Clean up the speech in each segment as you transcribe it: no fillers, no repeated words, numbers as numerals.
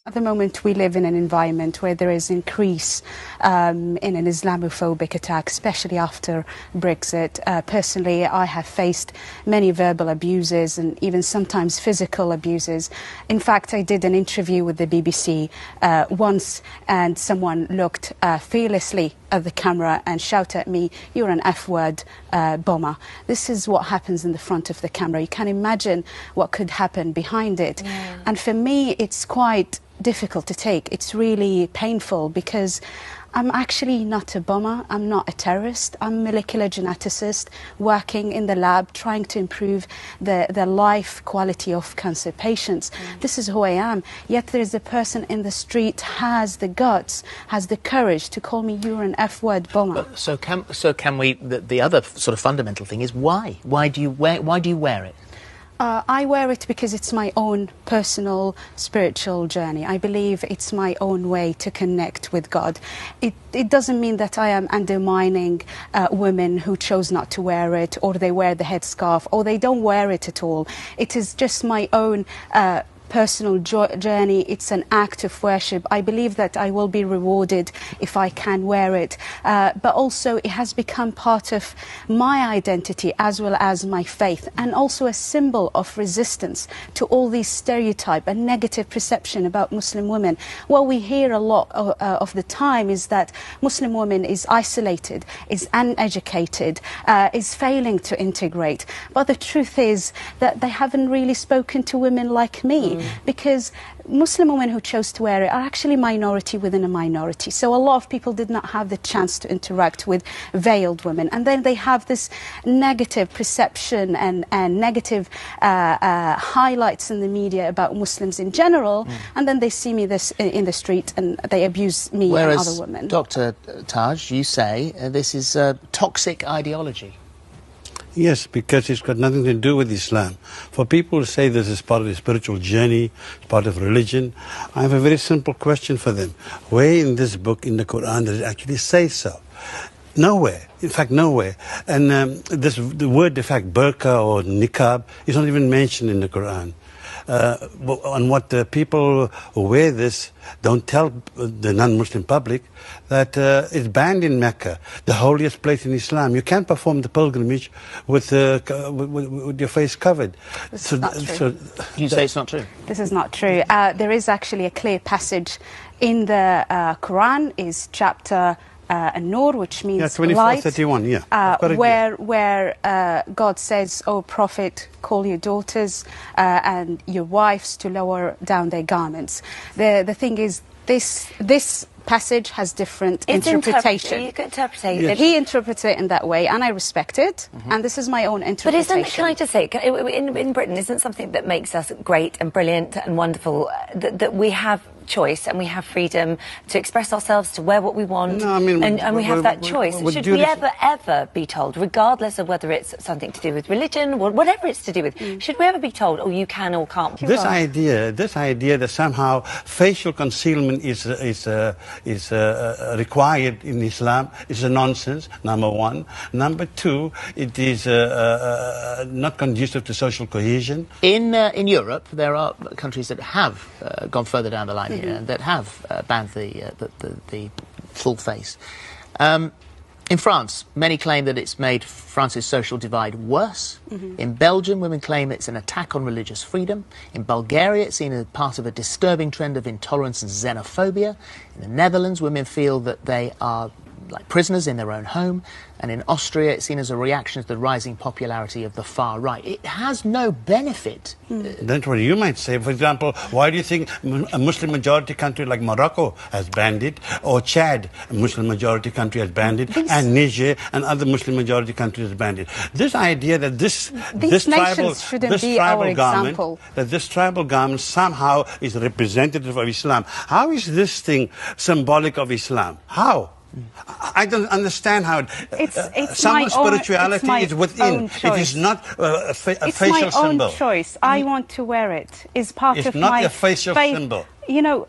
At the moment, we live in an environment where there is increase in an Islamophobic attack, especially after Brexit. Personally, I have faced many verbal abuses and even sometimes physical abuses. In fact, I did an interview with the BBC once, and someone looked fearlessly at the camera and shouted at me, "You're an F-word bomber." This is what happens in the front of the camera. You can imagine what could happen behind it. Yeah. And for me, it's quite difficult to take. It's really painful because I'm actually not a bomber, I'm not a terrorist, I'm a molecular geneticist working in the lab trying to improve the life quality of cancer patients. This is who I am. Yet there's a person in the street has the guts, has the courage to call me, "You're an F-word bomber." So can we, the other sort of fundamental thing is why? Why do you wear it? I wear it because it's my own personal spiritual journey. I believe it's my own way to connect with God. It doesn't mean that I am undermining women who chose not to wear it, or they wear the headscarf, or they don't wear it at all. It is just my own personal journey. It's an act of worship. I believe that I will be rewarded if I can wear it. But also it has become part of my identity as well as my faith, and also a symbol of resistance to all these stereotype and negative perception about Muslim women. What we hear a lot of the time is that Muslim women is isolated, is uneducated, is failing to integrate. But the truth is that they haven't really spoken to women like me. Because Muslim women who chose to wear it are actually minority within a minority. So a lot of people did not have the chance to interact with veiled women. And then they have this negative perception and negative highlights in the media about Muslims in general. And then they see me in the street and they abuse me and other women. Dr. Taj, you say this is a toxic ideology. Yes, because it's got nothing to do with Islam. For people who say this is part of the spiritual journey, it's part of religion, I have a very simple question for them. Where in this book, in the Quran, does it actually say so? Nowhere. In fact, nowhere. And the word, in fact, burqa or niqab is not even mentioned in the Quran. On what the people who wear this don't tell the non-Muslim public, that it's banned in Mecca, the holiest place in Islam. You can't perform the pilgrimage with your face covered. This is not true. You say it's not true? This is not true. There is actually a clear passage in the Quran, is chapter An-Nur, which means 24:31, where God says, "O Prophet, call your daughters and your wives to lower down their garments." The thing is, this passage has different interpretation. You can interpret it. He interprets it in that way, and I respect it. And this is my own interpretation. But can I just say, in Britain, isn't something that makes us great and brilliant and wonderful that we have choice and we have freedom to express ourselves, to wear what we want, no, I mean, and we have that choice. Should we ever be told, regardless of whether it's something to do with religion or whatever it's to do with, should we ever be told, "Oh, you can or can't"? This idea that somehow facial concealment is required in Islam is a nonsense, number one. Number two, it is not conducive to social cohesion. In Europe, there are countries that have gone further down the line here, and that have banned the full face. In France, many claim that it's made France's social divide worse. In Belgium, women claim it's an attack on religious freedom. In Bulgaria, it's seen as part of a disturbing trend of intolerance and xenophobia. In the Netherlands, women feel that they are like prisoners in their own home. And in Austria, it's seen as a reaction to the rising popularity of the far right. It has no benefit. That's what you might say. For example, why do you think a Muslim-majority country like Morocco has banned it, or Chad, a Muslim-majority country, has banned it, and Niger and other Muslim-majority countries have banned it? This idea that this tribal garment somehow is representative of Islam. How is this thing symbolic of Islam? How? I don't understand how some spirituality is within. It is not a facial symbol. It's my own choice. I want to wear it. It's part of my not a facial symbol. You know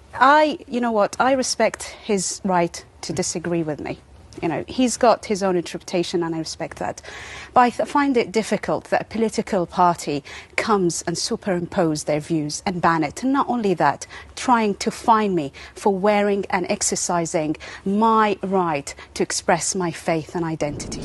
what? I respect his right to disagree with me. You know, he's got his own interpretation, and I respect that. But I find it difficult that a political party comes and superimpose their views and ban it. And not only that, trying to fine me for wearing and exercising my right to express my faith and identity.